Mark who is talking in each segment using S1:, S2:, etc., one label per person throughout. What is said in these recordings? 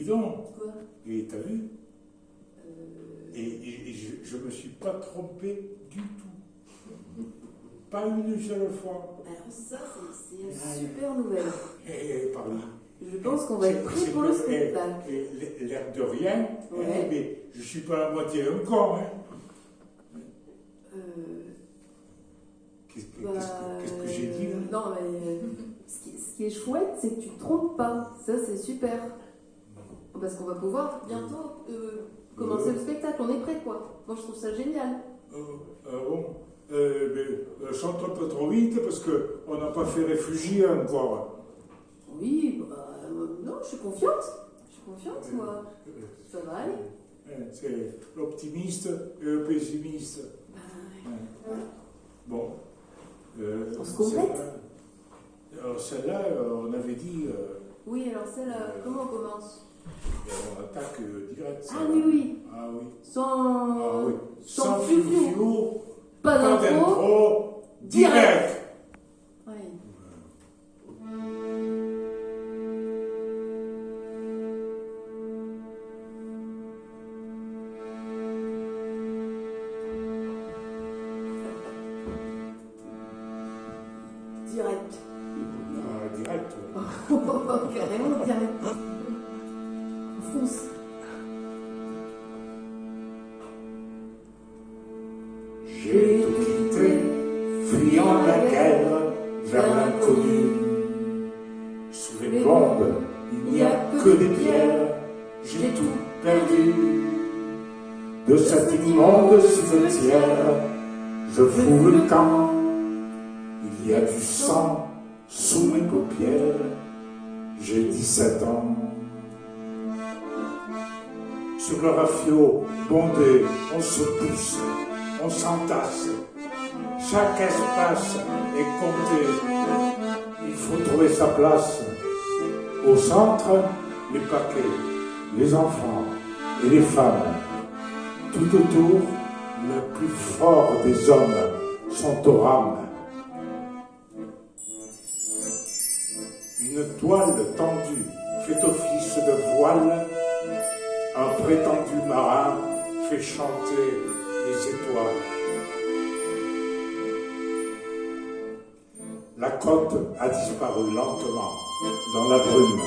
S1: dis donc.
S2: Quoi?
S1: Et t'as vu? Et je me suis pas trompé du tout. Pas une seule fois.
S2: Alors ça, c'est une super nouvelle.
S1: Pardon.
S2: Je pense qu'on va être pris pour le spectacle.
S1: L'air de rien,
S2: Ouais.
S1: mais je suis pas à moitié encore. Qu'est-ce que j'ai dit là?
S2: Non, mais ce qui est chouette, c'est que tu te trompes pas. Ça, c'est super. Parce qu'on va pouvoir bientôt commencer le spectacle. On est prêt, quoi. Moi, je trouve ça génial.
S1: Bon, mais chante un peu trop vite parce qu'on n'a pas fait réfugié encore.
S2: Oui, non, je suis confiante. Je suis confiante, moi. Ça va aller.
S1: C'est l'optimiste et le pessimiste.
S2: Ouais.
S1: Bon.
S2: On se complète.
S1: Alors celle-là, on avait dit...
S2: Oui, alors celle-là, comment on commence?
S1: On attaque direct.
S2: Ah oui.
S1: Ah oui.
S2: Sans
S1: fiou.
S2: Pas d'intro.
S1: Direct.
S2: Oui. Direct.
S1: Direct.
S2: Carrément direct. Fonce.
S1: J'ai tout quitté, fuyant la guerre vers l'inconnu. Sous les bombes, il n'y a que des pierres, j'ai tout perdu. De cet immonde cimetière, je fous le camp. Il y a du sang sous mes paupières, j'ai 17 ans. Sur le rafio, bondé, on se pousse, on s'entasse. Chaque espace est compté, il faut trouver sa place. Au centre, les paquets, les enfants et les femmes. Tout autour, le plus fort des hommes sont aux rames. Une toile tendue fait office de voile. Un prétendu marin fait chanter les étoiles. La côte a disparu lentement dans la brume.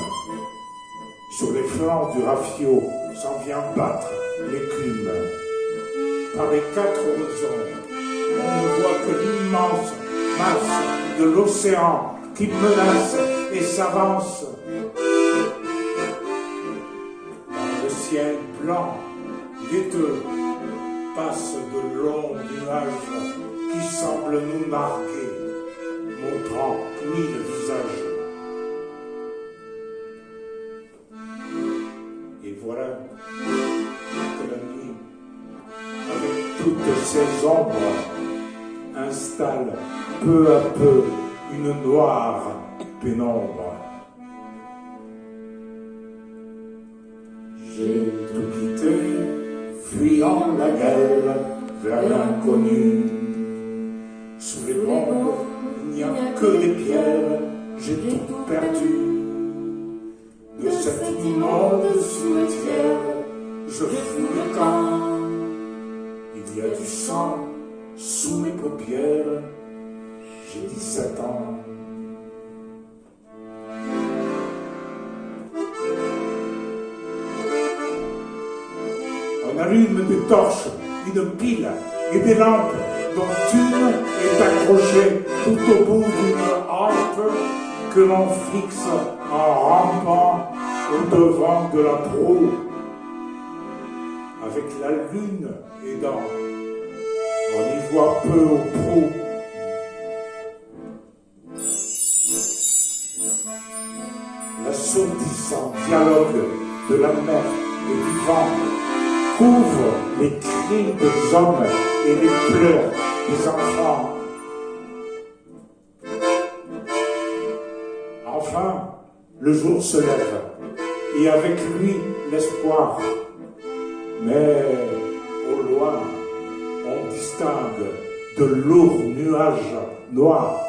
S1: Sur les flancs du rafio s'en vient battre l'écume. Par les quatre horizons, on ne voit que l'immense masse de l'océan qui menace et s'avance. Dans le ciel blanc, laiteux, passent de longs nuages qui semblent nous marquer, montrant 1000 visages. Et voilà que la nuit, avec toutes ses ombres, installe peu à peu une noire pénombre. J'ai tout quitté, fuyant la guerre vers l'inconnu. Sous les bombes, il n'y a que des pierres, j'ai tout perdu. De cet immonde cimetière, je fous le camp. Il y a du sang sous mes paupières, j'ai 17 ans. On allume des torches, une pile et des lampes dont une est accrochée tout au bout d'une harpe que l'on fixe en rampant au devant de la proue. Avec la lune aidant, on y voit peu au proue. L'assourdissant dialogue de la mer et du vent couvre les cris des hommes et les pleurs des enfants. Enfin, le jour se lève, et avec lui l'espoir. Mais au loin, on distingue de lourds nuages noirs.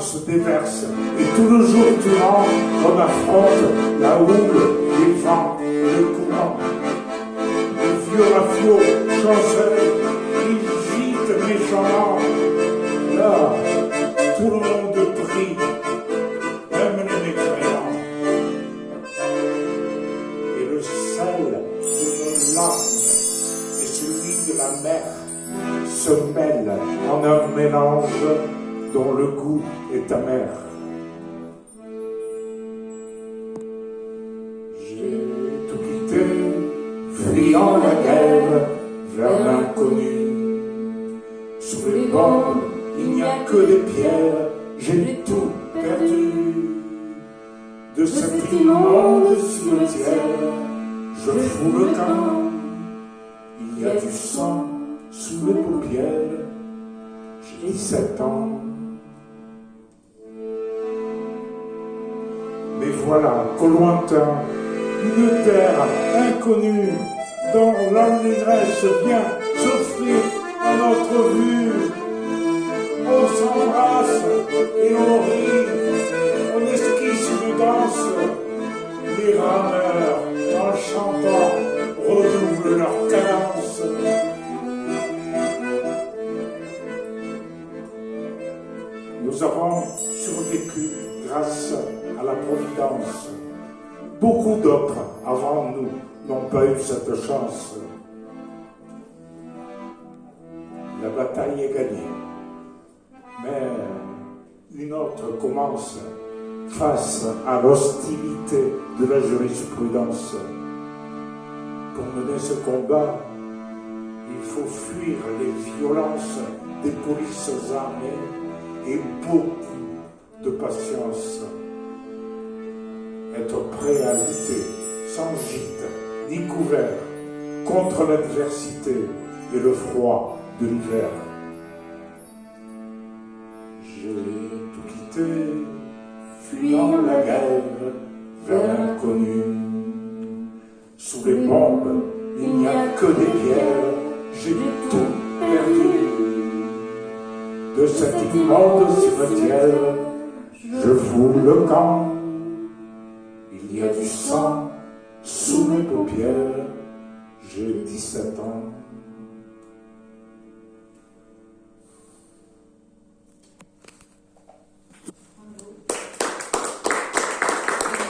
S1: larmes se déversent, et tout le jour durant, on affronte la houle, les vents, le courant. Le vieux rafio chancelle, il gîte méchamment. Là, tout le monde prie, même les mécréants. Et le sel de nos larmes et celui de la mer se mêlent en un mélange dont le goût est amer. J'ai tout quitté, fuyant la guerre vers l'inconnu. Sous les bombes, il n'y a que des pierres, j'ai tout perdu. De cet immonde cimetière, je fous le camp. Il y a du sang sous les paupières, j'ai 17 ans. Mais voilà qu'au lointain, une terre inconnue, dont l'allégresse vient s'offrir à notre vue. On s'embrasse et on rit, on esquisse une danse. Les rameurs, en chantant, redoublent leur cadence. Nous avons survécu grâce à la Providence. Beaucoup d'autres avant nous n'ont pas eu cette chance. La bataille est gagnée, mais une autre commence face à l'hostilité de la jurisprudence. Pour mener ce combat, il faut fuir les violences des polices armées et beaucoup de patience. Être prêt à lutter sans gîte ni couvert contre l'adversité et le froid de l'hiver. J'ai tout quitté, fuyant la guerre vers l'inconnu. Sous les bombes, il n'y a que des pierres, j'ai tout perdu. De cet immonde cimetière, je fous le camp. Il y a du sang sous mes paupières, j'ai 17 ans.